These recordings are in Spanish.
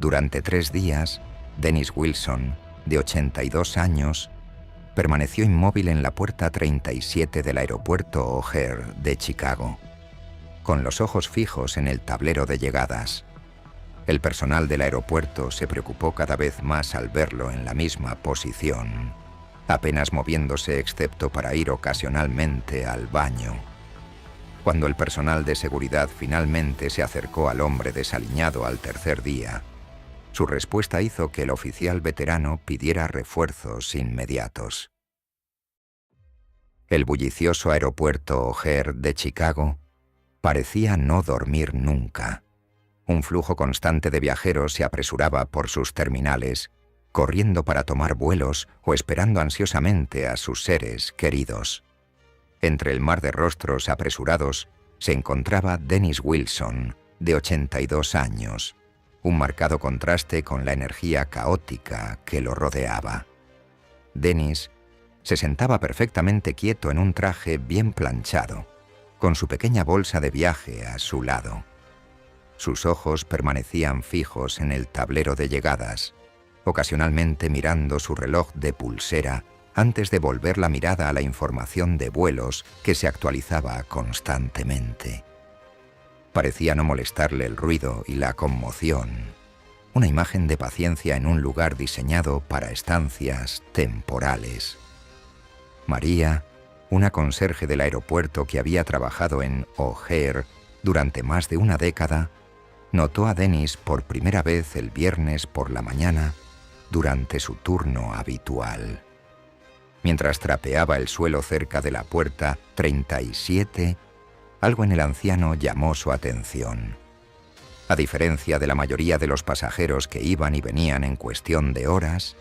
Durante 3 días, Dennis Wilson, de 82 años, permaneció inmóvil en la puerta 37 del aeropuerto O'Hare de Chicago, con los ojos fijos en el tablero de llegadas. El personal del aeropuerto se preocupó cada vez más al verlo en la misma posición, apenas moviéndose excepto para ir ocasionalmente al baño. Cuando el personal de seguridad finalmente se acercó al hombre desaliñado al tercer día, su respuesta hizo que el oficial veterano pidiera refuerzos inmediatos. El bullicioso aeropuerto O'Hare de Chicago parecía no dormir nunca. Un flujo constante de viajeros se apresuraba por sus terminales, corriendo para tomar vuelos o esperando ansiosamente a sus seres queridos. Entre el mar de rostros apresurados se encontraba Dennis Wilson, de 82 años, un marcado contraste con la energía caótica que lo rodeaba. Dennis se sentaba perfectamente quieto en un traje bien planchado, con su pequeña bolsa de viaje a su lado. Sus ojos permanecían fijos en el tablero de llegadas, ocasionalmente mirando su reloj de pulsera antes de volver la mirada a la información de vuelos que se actualizaba constantemente. Parecía no molestarle el ruido y la conmoción, una imagen de paciencia en un lugar diseñado para estancias temporales. María, una conserje del aeropuerto que había trabajado en O'Hare durante más de una década, notó a Dennis por primera vez el viernes por la mañana durante su turno habitual. Mientras trapeaba el suelo cerca de la puerta 37, algo en el anciano llamó su atención. A diferencia de la mayoría de los pasajeros que iban y venían en cuestión de horas,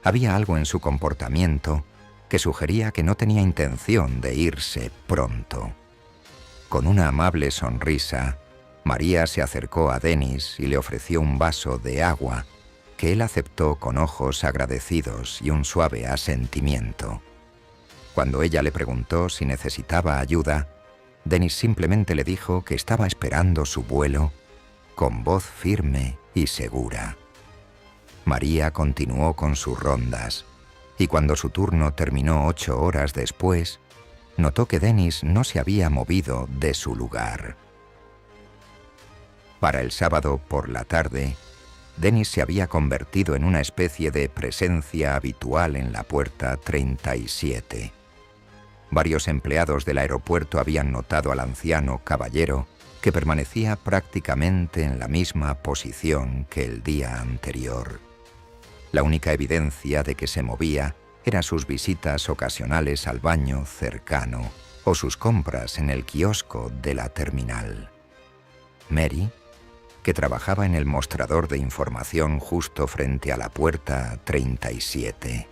había algo en su comportamiento que sugería que no tenía intención de irse pronto. Con una amable sonrisa, María se acercó a Dennis y le ofreció un vaso de agua, que él aceptó con ojos agradecidos y un suave asentimiento. Cuando ella le preguntó si necesitaba ayuda, Dennis simplemente le dijo que estaba esperando su vuelo, con voz firme y segura. María continuó con sus rondas, y cuando su turno terminó 8 horas después, notó que Dennis no se había movido de su lugar. Para el sábado por la tarde, Dennis se había convertido en una especie de presencia habitual en la puerta 37. Varios empleados del aeropuerto habían notado al anciano caballero que permanecía prácticamente en la misma posición que el día anterior. La única evidencia de que se movía eran sus visitas ocasionales al baño cercano o sus compras en el kiosco de la terminal. Mary, que trabajaba en el mostrador de información justo frente a la puerta 37,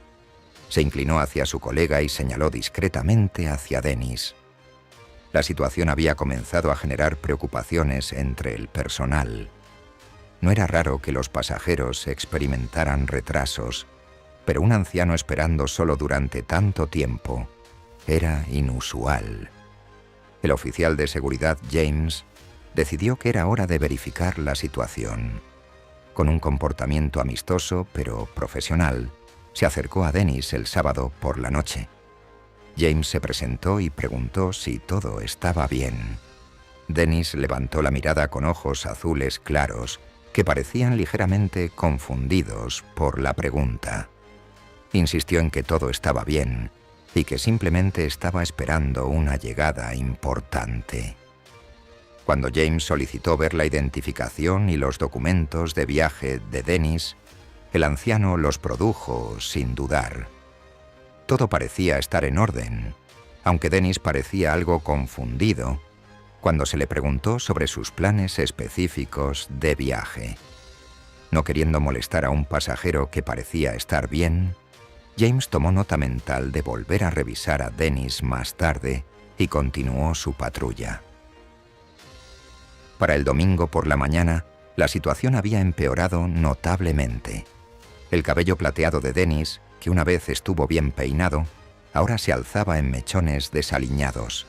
se inclinó hacia su colega y señaló discretamente hacia Dennis. La situación había comenzado a generar preocupaciones entre el personal. No era raro que los pasajeros experimentaran retrasos, pero un anciano esperando solo durante tanto tiempo era inusual. El oficial de seguridad James decidió que era hora de verificar la situación. Con un comportamiento amistoso pero profesional, se acercó a Dennis el sábado por la noche. James se presentó y preguntó si todo estaba bien. Dennis levantó la mirada con ojos azules claros que parecían ligeramente confundidos por la pregunta. Insistió en que todo estaba bien y que simplemente estaba esperando una llegada importante. Cuando James solicitó ver la identificación y los documentos de viaje de Dennis, el anciano los produjo sin dudar. Todo parecía estar en orden, aunque Dennis parecía algo confundido cuando se le preguntó sobre sus planes específicos de viaje. No queriendo molestar a un pasajero que parecía estar bien, James tomó nota mental de volver a revisar a Dennis más tarde y continuó su patrulla. Para el domingo por la mañana, la situación había empeorado notablemente. El cabello plateado de Dennis, que una vez estuvo bien peinado, ahora se alzaba en mechones desaliñados.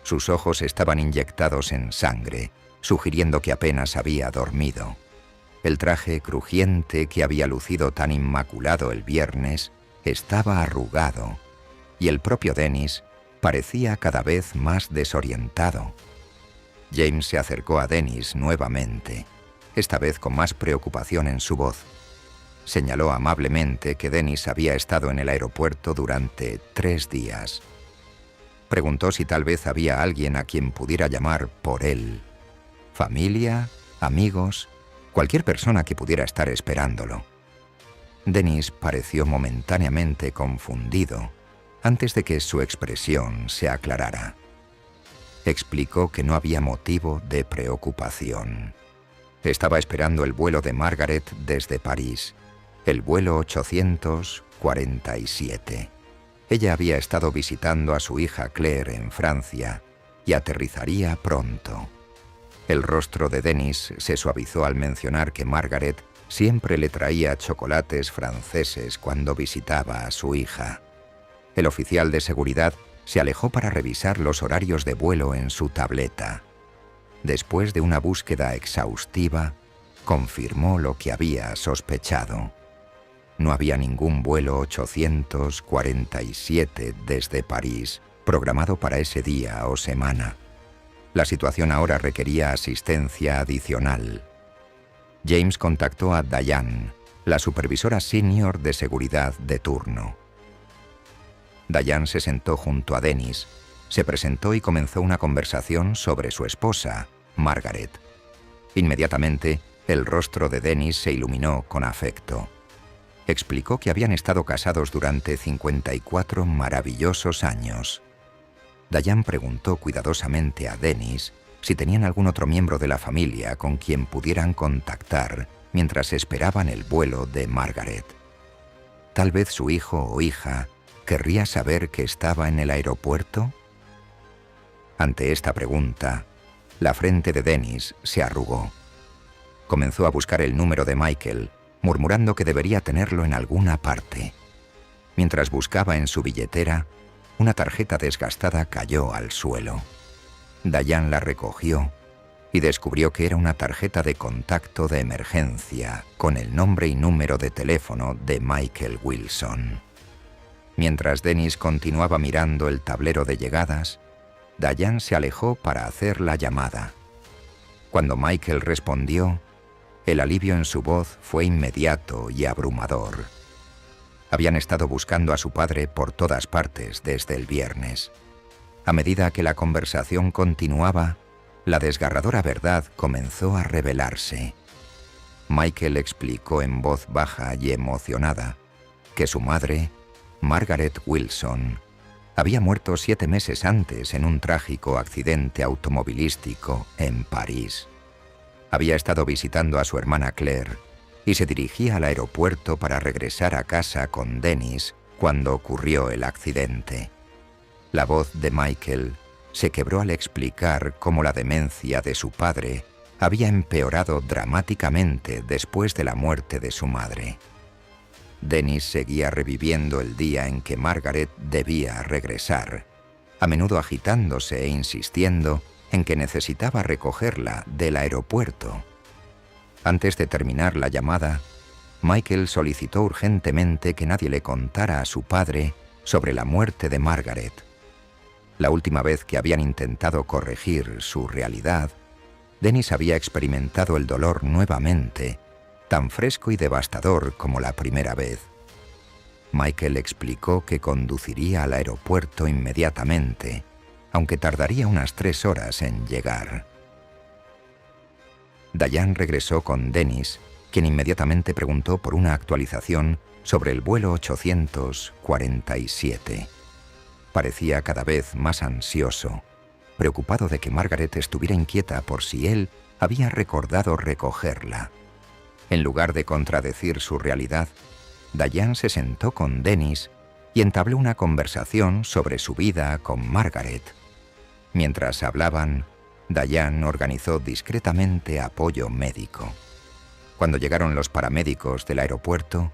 Sus ojos estaban inyectados en sangre, sugiriendo que apenas había dormido. El traje crujiente que había lucido tan inmaculado el viernes estaba arrugado, y el propio Dennis parecía cada vez más desorientado. James se acercó a Dennis nuevamente, esta vez con más preocupación en su voz. Señaló amablemente que Dennis había estado en el aeropuerto durante 3 días. Preguntó si tal vez había alguien a quien pudiera llamar por él. Familia, amigos, cualquier persona que pudiera estar esperándolo. Dennis pareció momentáneamente confundido antes de que su expresión se aclarara. Explicó que no había motivo de preocupación. Estaba esperando el vuelo de Margaret desde París, el vuelo 847. Ella había estado visitando a su hija Claire en Francia y aterrizaría pronto. El rostro de Dennis se suavizó al mencionar que Margaret siempre le traía chocolates franceses cuando visitaba a su hija. El oficial de seguridad se alejó para revisar los horarios de vuelo en su tableta. Después de una búsqueda exhaustiva, confirmó lo que había sospechado. No había ningún vuelo 847 desde París programado para ese día o semana. La situación ahora requería asistencia adicional. James contactó a Diane, la supervisora senior de seguridad de turno. Diane se sentó junto a Dennis, se presentó y comenzó una conversación sobre su esposa, Margaret. Inmediatamente, el rostro de Dennis se iluminó con afecto. Explicó que habían estado casados durante 54 maravillosos años. Diane preguntó cuidadosamente a Dennis si tenían algún otro miembro de la familia con quien pudieran contactar mientras esperaban el vuelo de Margaret. Tal vez su hijo o hija querría saber que estaba en el aeropuerto. Ante esta pregunta, la frente de Dennis se arrugó. Comenzó a buscar el número de Michael, murmurando que debería tenerlo en alguna parte. Mientras buscaba en su billetera, una tarjeta desgastada cayó al suelo. Diane la recogió y descubrió que era una tarjeta de contacto de emergencia con el nombre y número de teléfono de Michael Wilson. Mientras Dennis continuaba mirando el tablero de llegadas, Diane se alejó para hacer la llamada. Cuando Michael respondió, el alivio en su voz fue inmediato y abrumador. Habían estado buscando a su padre por todas partes desde el viernes. A medida que la conversación continuaba, la desgarradora verdad comenzó a revelarse. Michael explicó en voz baja y emocionada que su madre, Margaret Wilson, había muerto 7 meses antes en un trágico accidente automovilístico en París. Había estado visitando a su hermana Claire y se dirigía al aeropuerto para regresar a casa con Dennis cuando ocurrió el accidente. La voz de Michael se quebró al explicar cómo la demencia de su padre había empeorado dramáticamente después de la muerte de su madre. Dennis seguía reviviendo el día en que Margaret debía regresar, a menudo agitándose e insistiendo en que necesitaba recogerla del aeropuerto. Antes de terminar la llamada, Michael solicitó urgentemente que nadie le contara a su padre sobre la muerte de Margaret. La última vez que habían intentado corregir su realidad, Dennis había experimentado el dolor nuevamente, tan fresco y devastador como la primera vez. Michael explicó que conduciría al aeropuerto inmediatamente, aunque tardaría unas 3 horas en llegar. Diane regresó con Dennis, quien inmediatamente preguntó por una actualización sobre el vuelo 847. Parecía cada vez más ansioso, preocupado de que Margaret estuviera inquieta por si él había recordado recogerla. En lugar de contradecir su realidad, Diane se sentó con Dennis y entabló una conversación sobre su vida con Margaret. Mientras hablaban, Diane organizó discretamente apoyo médico. Cuando llegaron los paramédicos del aeropuerto,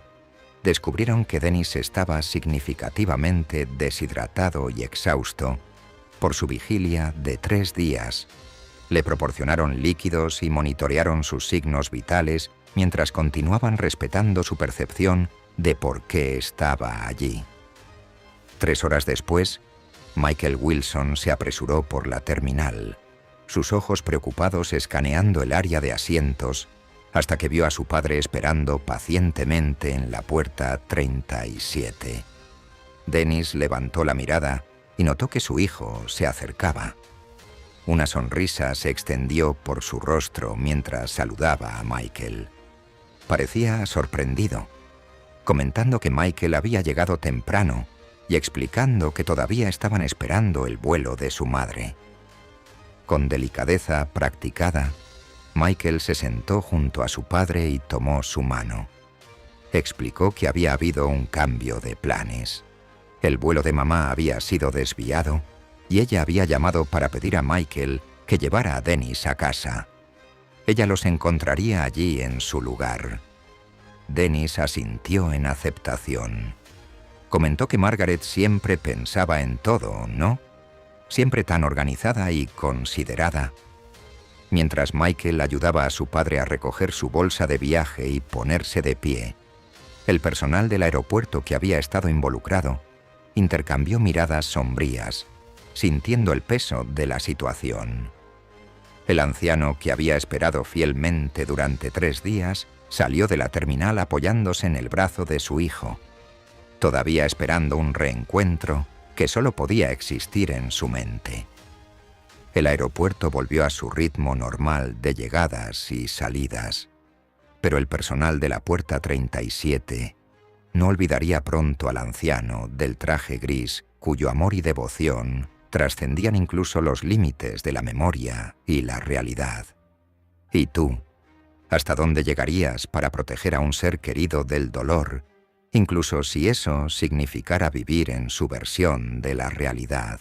descubrieron que Dennis estaba significativamente deshidratado y exhausto por su vigilia de 3 días. Le proporcionaron líquidos y monitorearon sus signos vitales mientras continuaban respetando su percepción de por qué estaba allí. 3 horas después, Michael Wilson se apresuró por la terminal, sus ojos preocupados escaneando el área de asientos, hasta que vio a su padre esperando pacientemente en la puerta 37. Dennis levantó la mirada y notó que su hijo se acercaba. Una sonrisa se extendió por su rostro mientras saludaba a Michael. Parecía sorprendido, comentando que Michael había llegado temprano y explicando que todavía estaban esperando el vuelo de su madre. Con delicadeza practicada, Michael se sentó junto a su padre y tomó su mano. Explicó que había habido un cambio de planes. El vuelo de mamá había sido desviado y ella había llamado para pedir a Michael que llevara a Dennis a casa. Ella los encontraría allí en su lugar. Dennis asintió en aceptación. Comentó que Margaret siempre pensaba en todo, ¿no? Siempre tan organizada y considerada. Mientras Michael ayudaba a su padre a recoger su bolsa de viaje y ponerse de pie, el personal del aeropuerto que había estado involucrado intercambió miradas sombrías, sintiendo el peso de la situación. El anciano, que había esperado fielmente durante 3 días, salió de la terminal apoyándose en el brazo de su hijo, todavía esperando un reencuentro que solo podía existir en su mente. El aeropuerto volvió a su ritmo normal de llegadas y salidas, pero el personal de la puerta 37 no olvidaría pronto al anciano del traje gris, cuyo amor y devoción trascendían incluso los límites de la memoria y la realidad. ¿Y tú? ¿Hasta dónde llegarías para proteger a un ser querido del dolor, incluso si eso significara vivir en su versión de la realidad?